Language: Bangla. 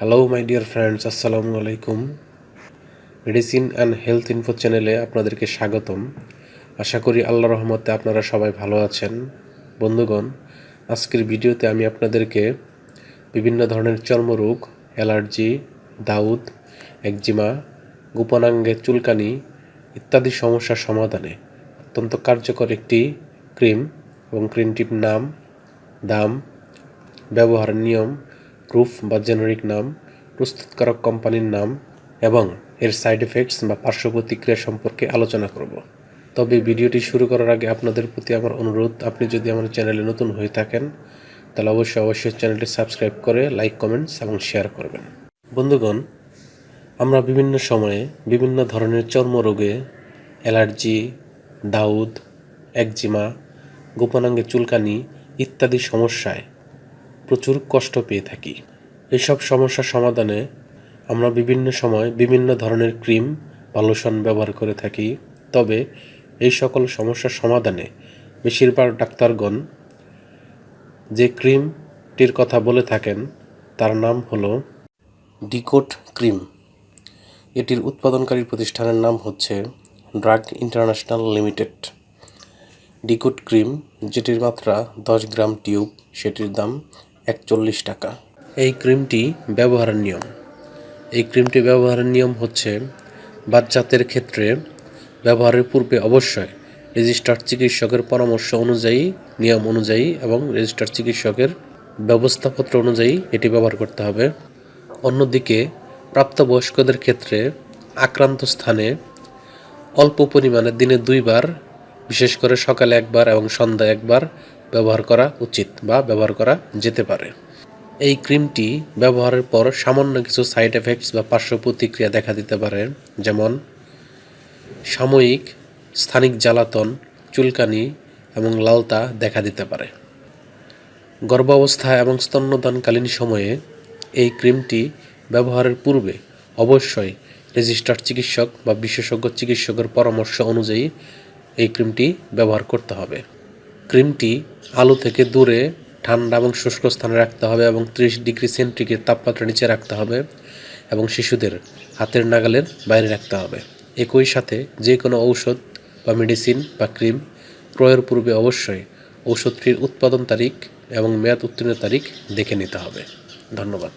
হ্যালো মাই ডিয়ার ফ্রেন্ডস, আসসালামু আলাইকুম। মেডিসিন অ্যান্ড হেলথ ইনফো চ্যানেলে আপনাদেরকে স্বাগতম। আশা করি আল্লাহর রহমতে আপনারা সবাই ভালো আছেন। বন্ধুগণ, আজকের ভিডিওতে আমি আপনাদেরকে বিভিন্ন ধরনের চর্মরোগ, অ্যালার্জি, দাউদ, একজিমা, গোপনাঙ্গের চুলকানি ইত্যাদি সমস্যার সমাধানে অত্যন্ত কার্যকর একটি ক্রিম এবং ক্রিমটির নাম, দাম, ব্যবহারের নিয়ম, প্রুফ বা জেনারিক নাম, প্রস্তুতকারক কোম্পানির নাম এবং এর সাইড এফেক্টস বা পার্শ্ব প্রতিক্রিয়া সম্পর্কে আলোচনা করব। তবে ভিডিওটি শুরু করার আগে আপনাদের প্রতি আমার অনুরোধ, আপনি যদি আমার চ্যানেলে নতুন হয়ে থাকেন তাহলে অবশ্যই চ্যানেলটি সাবস্ক্রাইব করে লাইক, কমেন্টস এবং শেয়ার করবেন। বন্ধুগণ, আমরা বিভিন্ন সময়ে বিভিন্ন ধরনের চর্মরোগে, অ্যালার্জি, দাউদ, একজিমা, গোপনাঙ্গে চুলকানি ইত্যাদি সমস্যায় প্রচুর কষ্ট পেয়ে থাকি। এইসব সমস্যার সমাধানে আমরা বিভিন্ন সময় বিভিন্ন ধরনের ক্রিম বা লোশন ব্যবহার করে থাকি। তবে এই সকল সমস্যার সমাধানে বেশিরভাগ ডাক্তারগণ যে ক্রিমটির কথা বলে থাকেন তার নাম হলো ডিকোট ক্রিম। এটির উৎপাদনকারী প্রতিষ্ঠানের নাম হচ্ছে ড্রাগ ইন্টারন্যাশনাল লিমিটেড। ডিকোট ক্রিম, যেটির মাত্রা 10 গ্রাম টিউব, সেটির দাম 41 টাকা। এই ক্রিমটি ব্যবহারের নিয়ম হচ্ছে বাচ্চাদের ক্ষেত্রে ব্যবহারের পূর্বে অবশ্যই রেজিস্টার্ড চিকিৎসকের পরামর্শ অনুযায়ী, নিয়ম অনুযায়ী এবং রেজিস্টার্ড চিকিৎসকের ব্যবস্থাপত্র অনুযায়ী এটি ব্যবহার করতে হবে। অন্যদিকে প্রাপ্তবয়স্কদের ক্ষেত্রে আক্রান্ত স্থানে অল্প পরিমাণে দিনে 2 বার, বিশেষ করে সকালে 1 বার এবং সন্ধ্যায় 1 বার ব্যবহার করা উচিত বা ব্যবহার করা যেতে পারে। এই ক্রিমটি ব্যবহারের পর সামান্য কিছু সাইড এফেক্টস বা পার্শ্ব প্রতিক্রিয়া দেখা দিতে পারে, যেমন সাময়িক স্থানিক জ্বালাতন, চুলকানি এবং লালতা দেখা দিতে পারে। গর্ভাবস্থা এবং স্তন্যদানকালীন সময়ে এই ক্রিমটি ব্যবহারের পূর্বে অবশ্যই রেজিস্টার্ড চিকিৎসক বা বিশেষজ্ঞ চিকিৎসকের পরামর্শ অনুযায়ী এই ক্রিমটি ব্যবহার করতে হবে। ক্রিমটি আলো থেকে দূরে ঠান্ডা এবং শুষ্ক স্থানে রাখতে হবে এবং 30 ডিগ্রি সেন্টিগ্রেড তাপমাত্রা নিচে রাখতে হবে এবং শিশুদের হাতের নাগালের বাইরে রাখতে হবে। একই সাথে যে কোনো ঔষধ বা মেডিসিন বা ক্রিম ক্রয়ের পূর্বে অবশ্যই ঔষধটির উৎপাদন তারিখ এবং মেয়াদ উত্তীর্ণ তারিখ দেখে নিতে হবে। ধন্যবাদ।